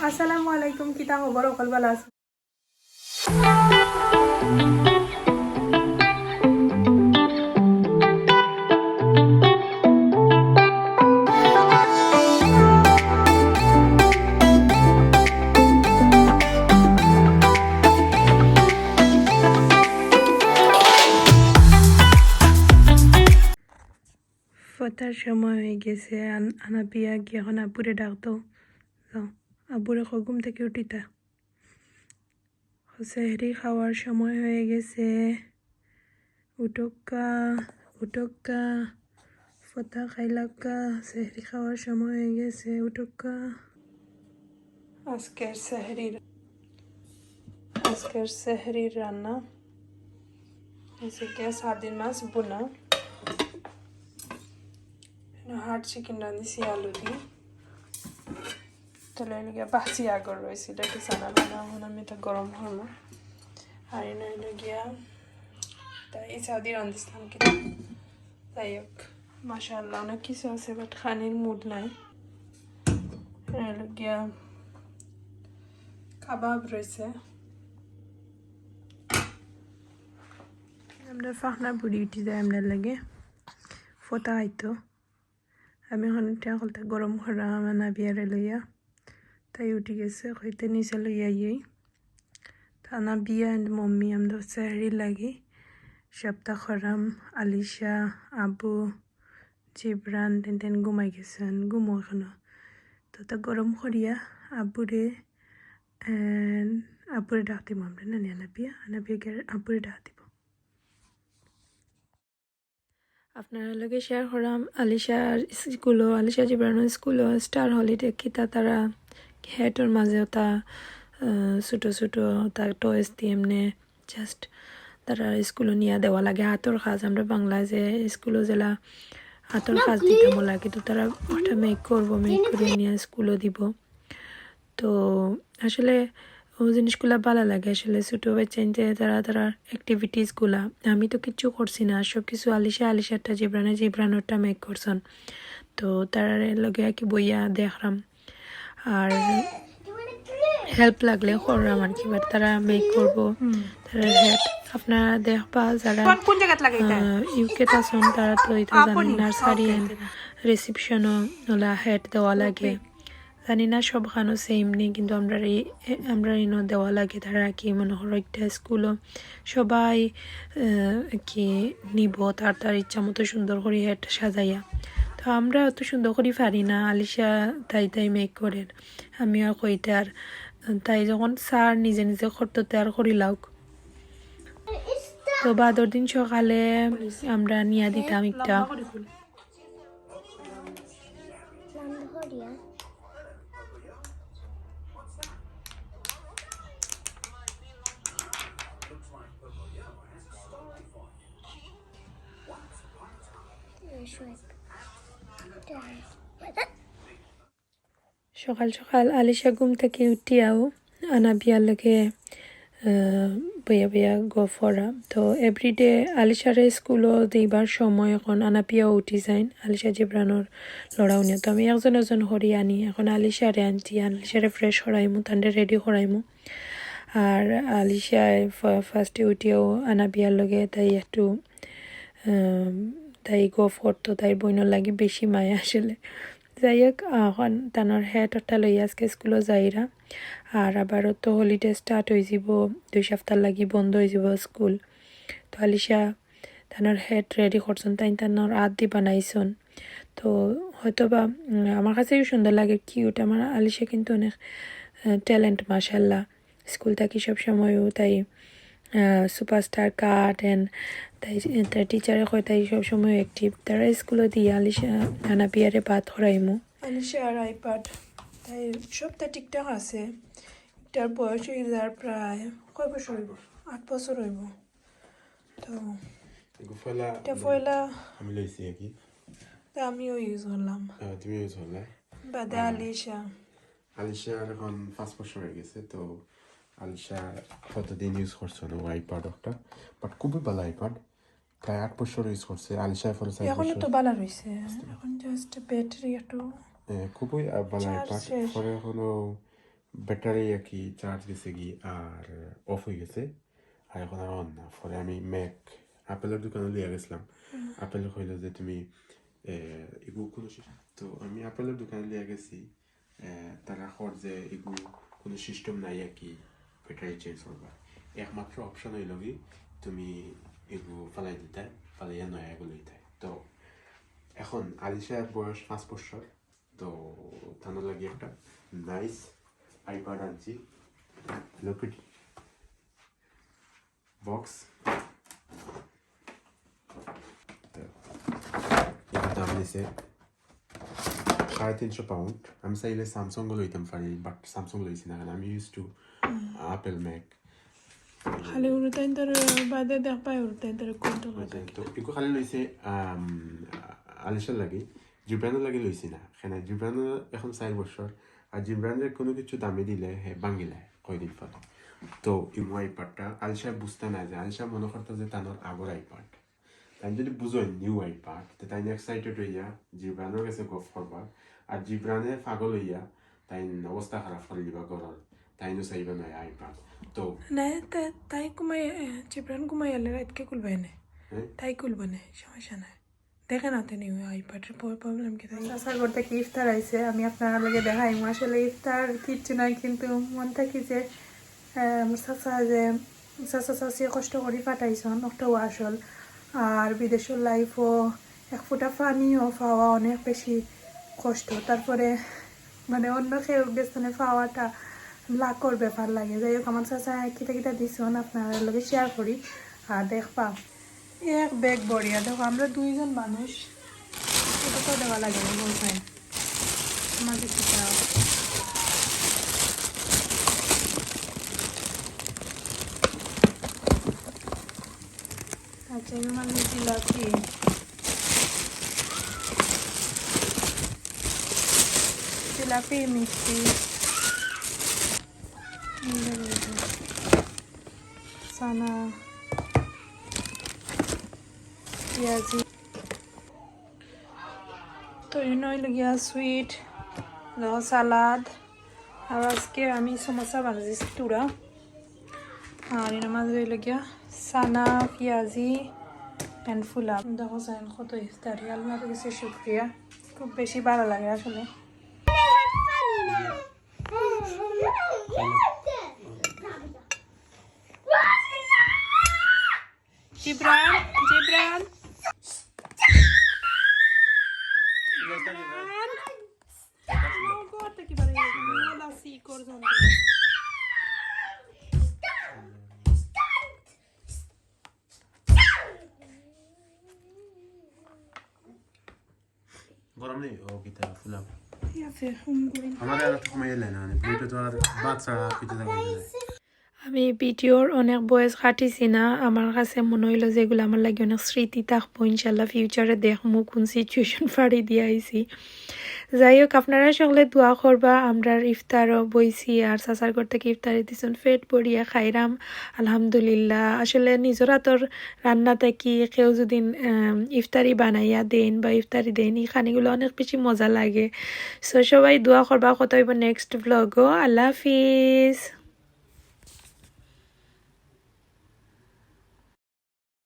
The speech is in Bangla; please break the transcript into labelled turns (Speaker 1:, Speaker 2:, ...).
Speaker 1: আসসালামু আলাইকুম কিতা খবর অকল ভালো আছে ফতার সময় হয়ে গেছে আনাপিয়া গিয়ে এখন আব্বুরে ডাকতো আব্বুরে ঘুম থেকে উঠিতা সেহরি খাওয়ার সময় হয়ে গেছে উঠক্কা উঠক্কা ফতা খাইলাক্কা সেহরি খাওয়ার সময় হয়ে গেছে উঠক্কা আজকের সেহরির রান্না এসে সাদিন মাছ বোনা হার্ড চিকেন রাঁধিছি আলু দিয়ে তাহলে এলাকা বাঁচি আগর রয়েছে এটা একটু চানা বানা এখন আমি এটা গরম হলো আর এনে গিয়া তাই এই সাদি রাঁধিছিলাম কিন্তু যাই হোক মাশাআল্লাহ অনেক কিছু আছে বাট খানির মুড নাই গিয়া কাবাব রয়েছে আমরা ফাঁকনা বুড়ি উঠি যায় আপনার লাগে ফোটা হয়তো আমি এখন এটা গরম করা আমার নাবিয়ারে লইয়া তাই উঠি গেছে হইতে নিচে লইয়া থানা বিয়া এন্ড মম্মি আমরা সেহরি লাগি সপ্তাহ খরাম আলিশা আবু জিব্রান তেন ঘুমাই গেছেন ঘুমো এখনো তো তা গরম করিয়া আব্বুরে ডাক দিব আমরা না আনাবিয়া আব্বুরে ডাক দিব আপনার লগে শেয়ার করাম আলিশা জিব্রানের স্কুল স্টার হলিডে কিতা তারা হেটর মাঝে তা ছোটো ছোটো তার টয়েস দিয়ে এমনি জাস্ট তারা স্কুলে নিয়ে দেওয়া লাগে হাতর কাজ আমরা বাংলায় যে স্কুলে জেলা হাতর কাজ দিতাম লাগে তো তারা ওটা মেক করে নিয়ে স্কুলও দিব তো আসলে ও জিনিসগুলা ভালো লাগে আসলে ছোটো বাচ্চা তারা অ্যাক্টিভিটিসগুলা আমি তো কিচ্ছু করছি না সব কিছু আলিশারটা জিব্রানোরটা মেক করছেন তো তার লগে আর কি বইয়া দেখলাম আর হেল্প লাগলে করলাম আর কি বাট তারা মেক করবো তারা হেড আপনারা দেখবা যারা ইউকেট আছেন তারা তো এটা জানেন নার্সারি এন্ড রিসেপশনও ওলা হেড দেওয়া লাগে জানি না সব খানো সেম নেই কিন্তু আমরা ইনো দেওয়া লাগে তারা কি মনে হয় একটা স্কুলও সবাই কি নিব তার ইচ্ছা মতো সুন্দর করে হেড সাজাইয়া তো আমরা অত সুন্দর করে পারি না আলিশা তাই মেক করেন আমি আর কইতে আর তাই যখন স্যার নিজে করতো আর করি লাউক তো বাদর দিন সকালে আমরা নিয়ে দিতাম একটা সকাল আলিশা ঘুম থেকে উঠিয়াও আনাবিয়ার লগে বইয়া গফরা তো এভরিডে আলিশারে স্কুলও দিবার সময় এখন আনাপিয়াও উঠি যাইন আলিশা জিব্রানোর লড়াও নিয়ে তো আমি একজন হরি আনি এখন আলিশারে আনছি আলিশারে ফ্রেশ করাইমু তান্ডে রেডি করাইমু আর আলিশায় ফার্স্টে উঠিয়াও আনাবিয়ার লগে তাই একটু তাই গফ করতো তাই বইনের লাগি বেশি মায়া আসলে যাই হোক এখন তানোর হেডটা লই আজকে স্কুলও যাইরা আর আবারও তো হলিডে স্টার্ট হয়ে যাব 2 সপ্তাহ লাগি বন্ধ হয়ে যাব স্কুল তো আলিশা তানোর হেড রেডি করছেন তানোর আদি বানাইছেন তো হয়তো বা আমার কাছেও সুন্দর লাগে কিউট আমার আলিশা কিন্তু অনেক ট্যালেন্ট মাশাল্লাহ স্কুল থাকি সব সময়ও তাই সুপারস্টার কার্ড এন্ড তাই টিচারে কয় তাই সবসময় অ্যাক্টিভ তারা স্কুলে দিয়ে আলিশা আনাপিয়ারে বাদ করাইমু আলিশা আর আইপ্যাড তাই সবটা ঠিকঠাক আছে এটার বয়স হয়ে যার প্রায় কয় বছর হইব 8 বছর হইব তো এটা ফয়লা আমি লইছি কি তা আমিও ইউজ করলাম তুমি ইউজ করলে বাদে আলিশা এখন 5 বছর হয়ে গেছে তো আলিশা কতদিন ইউজ করছে না আইপ্যাড একটা বাট খুবই ভালো আইপ্যাড প্রায় 8 বছর ইউজ করছে আলিশা ফলে এখন তো ভালো রইছে এখন জাস্ট ব্যাটারি একটু খুবই ভালো আইপ্যাড পরে এখনো
Speaker 2: ব্যাটারি কি চার্জ গেছে কি আর অফ হয়ে গেছে আর এখন আর অন না পরে আমি ম্যাক আপেলের দোকানে লিয়ে গেছিলাম আপেল কইলো যে তুমি এগু কোনো তো আমি আপেলের দোকানে লিয়ে গেছি তারা কর যে এগু কোনো সিস্টেম নাই আর কি ব্যাটারি চেঞ্জ করবা একমাত্র অপশন হইল কি তুমি এগু ফালাই দিতে ফালাইয়া নয়া এগুলো দিতে তো এখন আলিশার বয়স 5 বছর তো তানোর লাগে একটা নাইস আইপ্যাড আনছি look at box এটা দাম নিছে 350 পাউন্ড আমি চাইলে স্যামসাং লইতাম পারি বাট স্যামসাং লইছি না কারণ আমি ইউজ টু আপেল ম্যাক
Speaker 1: খালি উড়তাইন তোর বাদে দেখ পাই উড়তাইন তোর কোনটা
Speaker 2: তো ইকো খালি লইছে আলিশার লাগে জিব্রানের লাগে লইছি না কেন জিব্রানের এখন 4 বছর আর জিব্রানের কোনো কিছু দামে দিলে হে ভাঙিলে কয়দিন পর তো ইমো আইপ্যাডটা আলিশা বুঝতে না যে আলিশা মনে করতো যে তানোর আগর আইপ্যাড তাই যদি বুঝোই নিউ আইপ্যাড তো তাই এক্সাইটেড হইয়া জিব্রানের কাছে গফ করবা আর জিব্রানে পাগল হইয়া তাই অবস্থা খারাপ করে দিবা ঘরের তাইনো চাইবা নয় আইপ্যাড তো
Speaker 1: না তাই কুমাই চিপরান কুমাই আলে রাতকে কুলবাই না তাই কুলবা না সমস্যা নাই দেখে না তিনি আইপ্যাডের প্রবলেম কি থাকে আসার করতে কি ইফতার আইছে আমি আপনারা লগে দেখাই আসলে ইফতার কিচ্ছু নাই কিন্তু মন থাকি যে আমার চাচা চাচি কষ্ট করে পাঠাইছন ওটাও আসল আর বিদেশের লাইফও এক ফুটা পানিও পাওয়া অনেক বেশি কষ্ট তারপরে মানে অন্য কেউ স্থানে পাওয়াটা লাখর ব্যাপার লাগে যাই হোক আমার চাচা কিটা কিটা দিছন আপনার লগে শেয়ার করি আর দেখবা এক ব্যাগ বড়িয়া দেখো আমরা 2 জন মানুষ এটা তো দেওয়া লাগে না বলছেন আমাদের কিটা আচ্ছা মানে জিলাপি মিষ্টি সানা পেঁয়াজি তো হইল গিয়া সুইট সালাদ আর আজকে আমি সমোসা বানাইছি টুরা আর এর মাঝে হইল গিয়া সানা পেঁয়াজি অ্যান্ড ফুলা দেখো সাইন কত ইফতারি আল্লাহর কাছে শুকরিয়া খুব বেশি ভালো লাগে আসলে জিব্রান জিব্রান
Speaker 2: গরম নেই ও কিতা ফুলাম আমাদের আর তো কমাই এলে না প্লেটে তো আর ভাত ছাড়া কিছু থাকবে না
Speaker 1: আমি ভিডিওর অনেক বয়স কাটিছি না আমার কাছে মনে হইলো যে এগুলো আমার লাগে অনেক স্মৃতি থাকবো ইনশাল্লাহ ফিউচারে দেখমু কোন সিচুয়েশন ফাড়ি দিয়ে আইছি যাই হোক আপনারা সকলে দোয়া করবা আমরা ইফতারও বইছি আর চাচার ঘর থেকে ইফতারি দিছেন পেট ভরিয়া খাইরাম আলহামদুলিল্লাহ আসলে নিজের হাতর রান্না থাকি কেউ যদি ইফতারি বানাইয়া দেন বা ইফতারি দেন এই খানিগুলো অনেক বেশি মজা লাগে সো সবাই দোয়া করবা কত হইব নেক্সট ব্লগও আল্লাহ হাফিজ